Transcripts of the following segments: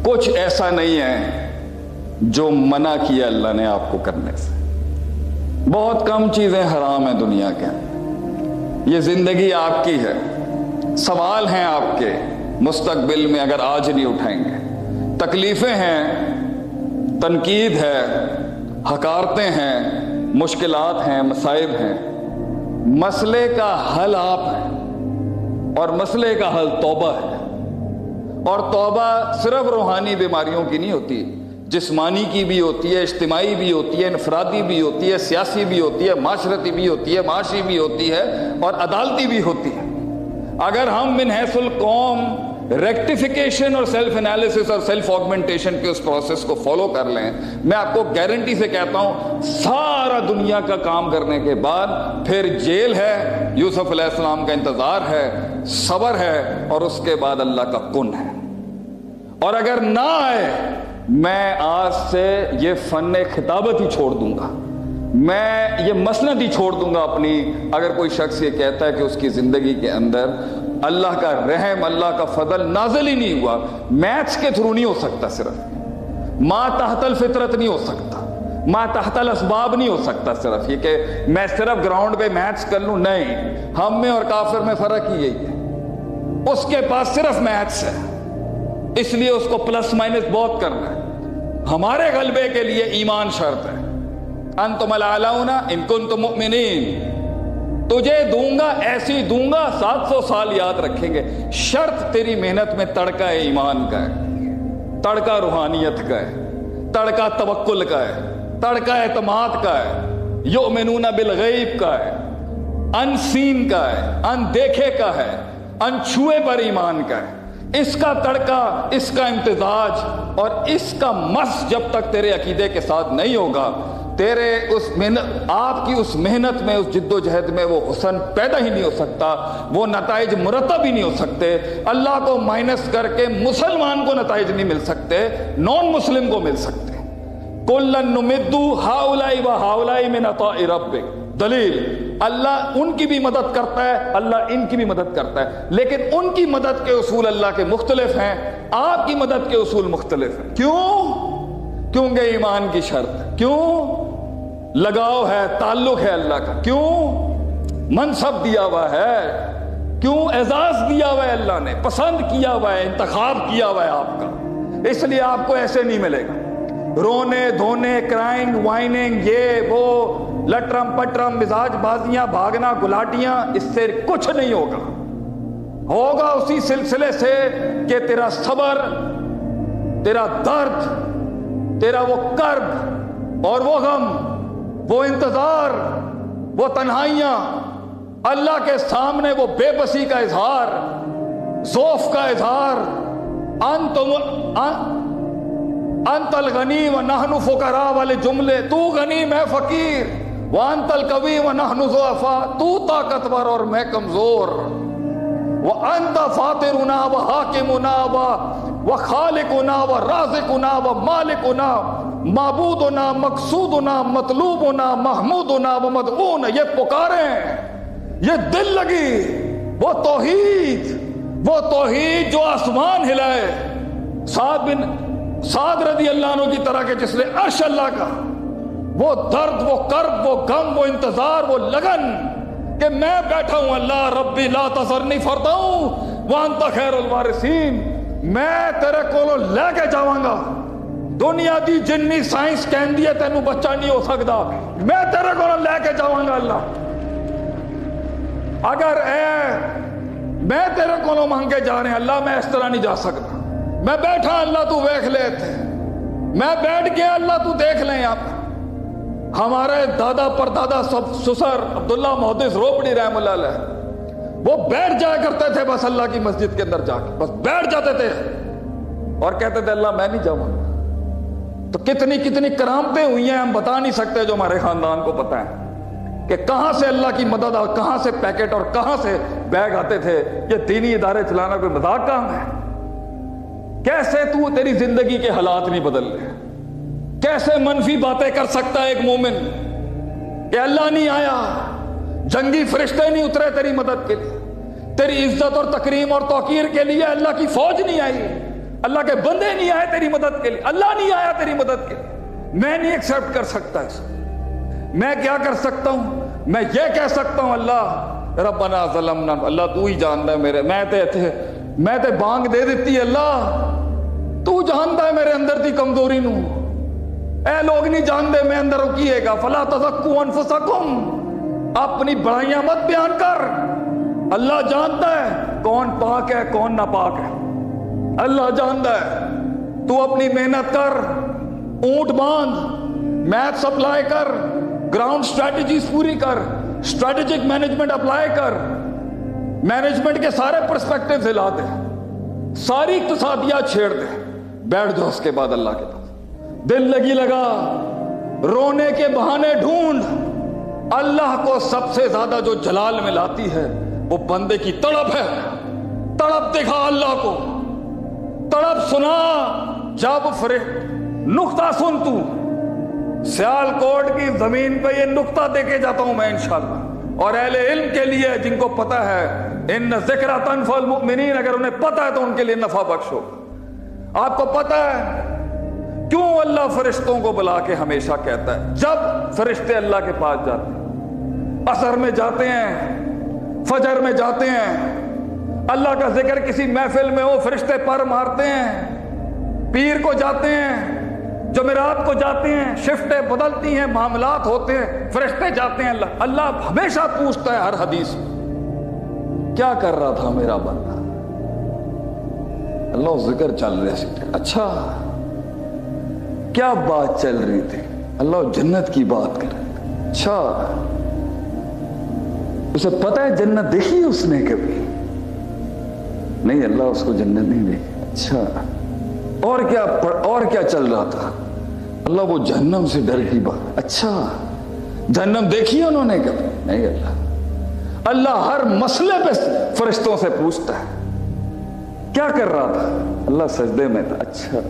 کچھ ایسا نہیں ہے جو منع کیا اللہ نے آپ کو کرنے سے. بہت کم چیزیں حرام ہیں دنیا کے اندر. یہ زندگی آپ کی ہے, سوال ہیں آپ کے مستقبل میں اگر آج نہیں اٹھائیں گے. تکلیفیں ہیں, تنقید ہے, حقارتیں ہیں, مشکلات ہیں, مصائب ہیں. مسئلے کا حل آپ ہیں, اور مسئلے کا حل توبہ ہے. اور توبہ صرف روحانی بیماریوں کی نہیں ہوتی, جسمانی کی بھی ہوتی ہے, اجتماعی بھی ہوتی ہے, انفرادی بھی ہوتی ہے, سیاسی بھی ہوتی ہے, معاشرتی بھی ہوتی ہے, معاشی بھی ہوتی ہے, اور عدالتی بھی ہوتی ہے. اگر ہم من حیث القوم ریکٹیفیکیشن اور سیلف انالیسس اور سیلف آگمنٹیشن کے اس پروسیس کو فالو کر لیں, میں آپ کو گارنٹی سے کہتا ہوں سارا دنیا کا کام کرنے کے بعد پھر جیل ہے, یوسف علیہ السلام کا انتظار ہے, صبر ہے, اور اس کے بعد اللہ کا کن ہے. اور اگر نہ آئے, میں آج سے یہ فن خطابت ہی چھوڑ دوں گا, میں یہ مسند ہی چھوڑ دوں گا اپنی. اگر کوئی شخص یہ کہتا ہے کہ اس کی زندگی کے اندر اللہ کا رحم, اللہ کا فضل نازل ہی نہیں ہوا, میتھس کے تھرو نہیں ہو سکتا, صرف ما تحت الفطرت نہیں ہو سکتا, ما تحت الاسباب نہیں ہو سکتا, صرف یہ کہ میں صرف گراؤنڈ پہ میتھس کر لوں, نہیں. ہم میں اور کافر میں فرق ہی یہی ہے, اس کے پاس صرف میتھس ہے, اس لیے اس کو پلس مائنس بہت کرنا ہے. ہمارے غلبے کے لیے ایمان شرط ہے. انتم الاعلون ان کنتم مؤمنین, تجھے دوں گا ایسی دوں گا 700 سال یاد رکھیں گے. شرط تیری محنت میں تڑکا ایمان کا ہے, تڑکا روحانیت کا ہے, تڑکا توکل کا ہے, تڑکا اعتماد کا ہے, یؤمنون بالغیب کا ہے, ان سین کا ہے, ان دیکھے کا ہے, ان چھوئے پر ایمان کا ہے. اس کا تڑکا, اس کا امتزاج اور اس کا مس جب تک تیرے عقیدے کے ساتھ نہیں ہوگا, تیرے اس محنت, آپ کی اس محنت میں, اس جد و جہد میں وہ حسن پیدا ہی نہیں ہو سکتا, وہ نتائج مرتب ہی نہیں ہو سکتے. اللہ کو مائنس کر کے مسلمان کو نتائج نہیں مل سکتے, نان مسلم کو مل سکتے. کلن نمد ہؤلاء و ہؤلاء من عطاء ربک. دلیل, اللہ ان کی بھی مدد کرتا ہے, اللہ ان کی بھی مدد کرتا ہے, لیکن ان کی مدد کے اصول اللہ کے مختلف ہیں, آپ کی مدد کے اصول مختلف ہیں. کیوں؟ کیونکہ ایمان کی شرط ہے. کیوں؟ لگاؤ ہے, تعلق ہے اللہ کا. کیوں؟ منصب دیا ہوا ہے. کیوں؟ اعزاز دیا ہوا ہے اللہ نے, پسند کیا ہوا ہے, انتخاب کیا ہوا ہے آپ کا. اس لیے آپ کو ایسے نہیں ملے گا رونے دھونے, کرائنگ وائننگ, یہ وہ لٹرم پٹرم, مزاج بازیاں, بھاگنا گلاٹیاں, اس سے کچھ نہیں ہوگا. ہوگا اسی سلسلے سے کہ تیرا صبر, تیرا درد, تیرا وہ کرب اور وہ غم, وہ انتظار, وہ تنہائیاں, اللہ کے سامنے وہ بے بسی کا اظہار, ضعف کا اظہار. انت الغنی و نحن فقراء والے جملے, تو غنی میں فقیر, وانت القوی و نحن ضعفاء, تو طاقتور اور میں کمزور, وانت فاطرنا و حاکمنا و خالقنا و رازقنا و مالکنا, معبودنا, مقصودنا, مطلوبنا, محمودنا و مدعونا. یہ پکاریں, یہ دل لگی, وہ توحید جو آسمان ہلائے. سعد رضی اللہ عنہ کی طرح کے جس نے عرش اللہ کا, وہ درد, وہ کرب, وہ غم, وہ انتظار, وہ لگن کہ میں بیٹھا ہوں, اللہ ربی لا تذرنی فردا وانت خیر الوارثین, میں تیرے کو لے کے جاواں گا. دنیا دی جنی سائنس کہندی ہے تینوں بچہ نہیں ہو سکتا, میں تیرے کو لے کے جاواں گا. اللہ اگر میں تیرے کو مانگے جا رہے ہیں, اللہ میں اس طرح نہیں جا سکتا, میں بیٹھا, اللہ تو دیکھ لے تھے, میں بیٹھ گیا, اللہ تو دیکھ لیں. آپ ہمارے دادا پر دادا سب سسر عبداللہ محدث روپڑی رحم اللہ علیہ, وہ بیٹھ جایا کرتے تھے بس اللہ کی مسجد کے اندر جا کے, بس بیٹھ جاتے تھے اور کہتے تھے اللہ میں نہیں جاؤں. تو کتنی کتنی کرامتیں ہوئی ہیں ہم بتا نہیں سکتے, جو ہمارے خاندان کو پتہ ہے کہ کہاں سے اللہ کی مدد اور کہاں سے پیکٹ اور کہاں سے بیگ آتے تھے. یہ دینی ادارے چلانا کوئی مذاق کام ہے؟ کیسے تو تیری زندگی کے حالات نہیں بدل رہے, کیسے منفی باتیں کر سکتا ہے ایک مومن کہ اللہ نہیں آیا, جنگی فرشتے نہیں اترے تیری مدد کے لیے, تیری عزت اور تکریم اور توقیر کے لیے اللہ کی فوج نہیں آئی, اللہ کے بندے نہیں آئے تیری مدد کے لیے, اللہ نہیں آیا تیری مدد کے لیے. میں نہیں ایکسپٹ کر سکتا اس. میں کیا کر سکتا ہوں؟ میں یہ کہہ سکتا ہوں اللہ ربنا ظلمنا, اللہ تو ہی جانتا ہے میرے, میں تے بانگ دے دیتی اللہ, تو جانتا ہے میرے اندر دی کمزوری نو. اے لوگ نہیں جانتے میں اندر کیے گا. فلا تزکوا انفسکم, اپنی بڑائیاں مت بیان کر. اللہ جانتا ہے کون پاک ہے کون ناپاک ہے, اللہ جانتا ہے. تو اپنی محنت کر, اونٹ باندھ, میتھ سپلائی کر, گراؤنڈ اسٹریٹجیز پوری کر, اسٹریٹجک مینجمنٹ اپلائی کر, مینجمنٹ کے سارے پرسپیکٹیو ہلا دے, ساری اقتصادیات چھیڑ دے, بیٹھ جاؤ اس کے بعد اللہ کے پاس. دل لگی لگا, رونے کے بہانے ڈھونڈ. اللہ کو سب سے زیادہ جو جلال میں لاتی ہے وہ بندے کی تڑپ ہے. تڑپ دکھا اللہ کو, تڑپ سنا. جب نقطہ سن, تو سیال کوٹ کی زمین پہ یہ نقطہ دے کے جاتا ہوں میں انشاءاللہ, اور اہل علم کے لیے جن کو پتہ ہے ان ذکر تنفع المؤمنین, اگر انہیں پتہ ہے تو ان کے لیے نفع بخشو. آپ کو پتہ ہے کیوں اللہ فرشتوں کو بلا کے ہمیشہ کہتا ہے؟ جب فرشتے اللہ کے پاس جاتے ہیں, عصر میں جاتے ہیں, فجر میں جاتے ہیں, اللہ کا ذکر کسی محفل میں ہو, فرشتے پر مارتے ہیں. پیر کو جاتے ہیں, جمعرات کو جاتے ہیں, شفٹیں بدلتی ہیں, معاملات ہوتے ہیں, فرشتے جاتے ہیں. اللہ ہمیشہ پوچھتا ہے ہر حدیث میں, کیا کر رہا تھا میرا بندہ؟ اللہ ذکر چل رہے تھے, اچھا کیا بات چل رہی تھی؟ اللہ جنت کی بات کر رہے تھے, اچھا اسے پتا ہے جنت دیکھی اس نے کبھی نہیں؟ اللہ اس کو جنت نہیں دیکھی. اچھا اور کیا چل رہا تھا؟ اللہ وہ جہنم سے ڈر کی بات. اچھا جہنم دیکھی ہے انہوں نے کبھی نہیں؟ اللہ ہر مسئلے پہ فرشتوں سے پوچھتا ہے کیا کر رہا تھا؟ اللہ سجدے میں تھا. اچھا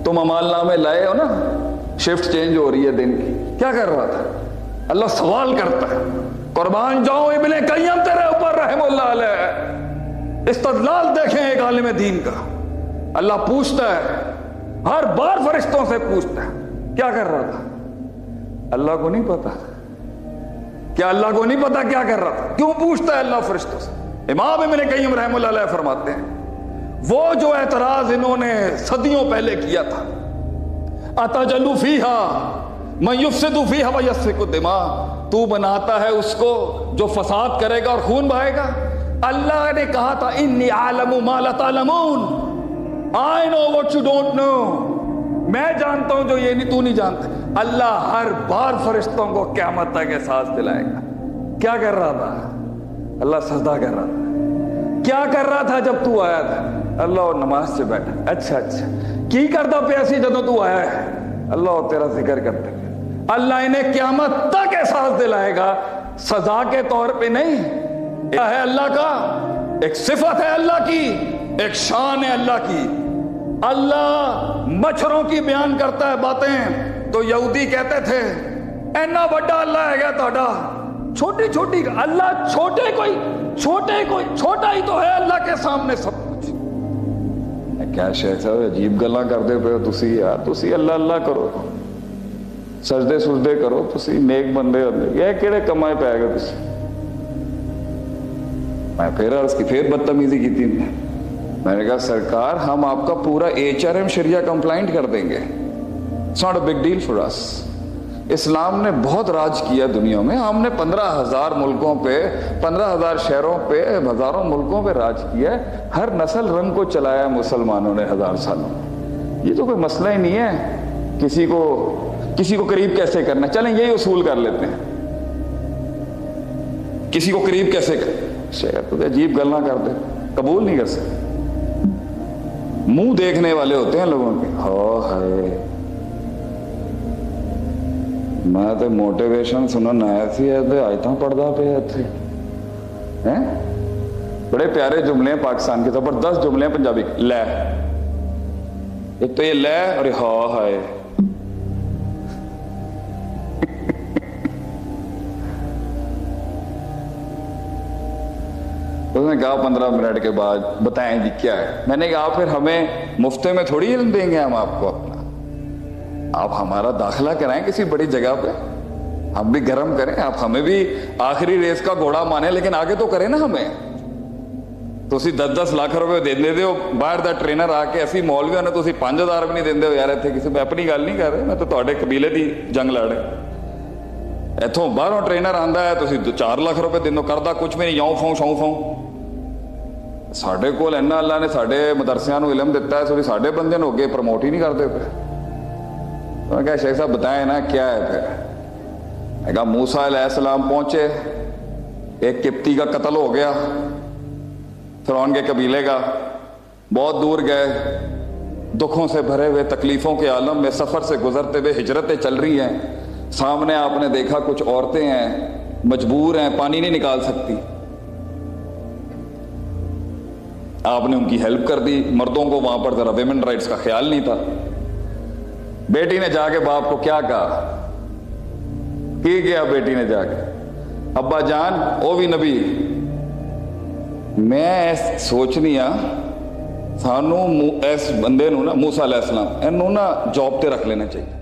تم عمال نامے لائے ہو نا, شفٹ چینج ہو رہی ہے دن کی, کیا کر رہا تھا؟ اللہ سوال کرتا ہے. قربان جاؤ ابن قیم تیرے اوپر رحم اللہ علیہ, استدلال دیکھیں ایک عالم دین کا. اللہ پوچھتا ہے, ہر بار فرشتوں سے پوچھتا ہے کیا کر رہا تھا؟ اللہ کو نہیں پتا. کیا اللہ کو نہیں پتا کیا کر رہا تھا؟ کیوں پوچھتا ہے اللہ فرشتوں سے؟ امام ابن قیم رحم اللہ علیہ فرماتے ہیں وہ جو اعتراض انہوں نے صدیوں پہلے کیا تھا, اتجلو فیہا من یفسد فیہا ویسفک الدماء, تو بناتا ہے اس کو جو فساد کرے گا اور خون بہائے گا. اللہ نے کہا تھا انی اعلم ما لا تعلمون, I know what you don't know, میں جانتا ہوں جو یہ نہیں تو نہیں جانتا. اللہ ہر بار فرشتوں کو قیامت تک احساس دلائے گا. کیا کر رہا تھا؟ اللہ سجدہ کر رہا تھا. کیا کر رہا تھا جب تو آیا تھا؟ اللہ اور نماز سے بیٹھا. اچھا کی کرتا پیاسی جدوں تو آیا ہے؟ اللہ اور تیرا ذکر کرتے. اللہ انہیں قیامت تک احساس دلائے گا, سزا کے طور پہ نہیں. کیا ہے اللہ کا؟ ایک صفت ہے اللہ کی, ایک شان ہے اللہ کی. اللہ مچھروں کی بیان کرتا ہے باتیں تو یہودی کہتے تھے اینا بڑا اللہ ہے گیا تہاڈا, چھوٹی چھوٹی اللہ, چھوٹا ہی تو ہے اللہ کے سامنے سب کچھ. کیا شیخ صاحب عجیب گلاں کرتے پے ہو تسی یار, تسی اللہ اللہ کرو, سجدے سجدے کرو, تسی نیک بندے ہوندے, یہ کیڑے کمائے پے گئے تسی؟ میں پھر عرض کی, پھر بدتمیزی کی تھی. میں نے کہا سرکار ہم آپ کا پورا HRM شریعہ کمپلائنٹ کر دیں گے, it's not a big deal for us. Islam نے بہت راج کیا دنیا میں, ہم نے 15,000 ملکوں پہ, 15,000 شہروں پہ, ہزاروں ملکوں پہ راج کیا ہے. ہر نسل رنگ کو چلایا مسلمانوں نے 1000 سالوں. یہ تو کوئی مسئلہ ہی نہیں ہے کسی کو قریب کیسے کرنا. چلیں یہی اصول کر لیتے ہیں, کسی کو قریب کیسے کرنا. شہر تو عجیب گلاں کرتے, قبول نہیں کر سکتے. منہ دیکھنے والے ہوتے ہیں لوگوں کے. ہائے میں تو موٹیویشن سنن آیا سی, آیتاں پڑھدا پیا اتھے. بڑے پیارے جملے ہیں پاکستان کے, زبردست جملے ہیں پنجابی. لے, ایک تو یہ لے اور ہائے. نے کہا 15 منٹ کے بعد بتائیں جی کیا ہے. میں نے کہا پھر ہمیں مفت میں تھوڑی علم دیں گے ہم آپ کو اپنا, آپ ہمارا داخلہ کرائیں کسی بڑی جگہ پہ, ہم بھی گرم کریں, آپ ہمیں بھی آخری ریس کا گھوڑا مانیں, لیکن آگے تو کریں نا ہمیں. تو 10-10 لاکھ روپے دے ہو باہر دا ٹرینر آ کے, اسی مولوی نے تو 5000 بھی نہیں دیندے ہو یار. اتنے کسی میں اپنی گل نہیں کر رہے, میں تو تواڈے قبیلے دی جنگ لڑ رہے. اتوں باہروں ٹرینر آندا ہے, تسی 4 لاکھ روپے دو, کردا کچھ بھی نہیں, یوں فوں شوں فوں. ساڈے کول اینا اللہ نے ساڈے مدرسیاں نو علم دیتا ہے, سوری ساڈے بندے نو اگے پروموٹ ہی نہیں کرتے پے. تو میں کہا شیخ صاحب بتائیں نا کیا ہے پھر. میں کہا موسیٰ علیہ السلام پہنچے, ایک قبطی کا قتل ہو گیا, فرعون کے قبیلے کا, بہت دور گئے, دکھوں سے بھرے ہوئے تکلیفوں کے عالم میں سفر سے گزرتے ہوئے ہجرتیں چل رہی ہیں. سامنے آپ نے دیکھا کچھ عورتیں ہیں, مجبور ہیں, پانی نہیں نکال سکتی, آپ نے ان کی ہیلپ کر دی. مردوں کو وہاں پر ذرا ویمن رائٹس کا خیال نہیں تھا. بیٹی نے جا کے باپ کو کیا کہا, کی گیا بیٹی نے جا کے, ابا جان او بھی نبی, میں سوچنی ہاں سانو اس بندے نو نا موسیٰ علیہ السلام اینو نا جاب تے رکھ لینا چاہیے.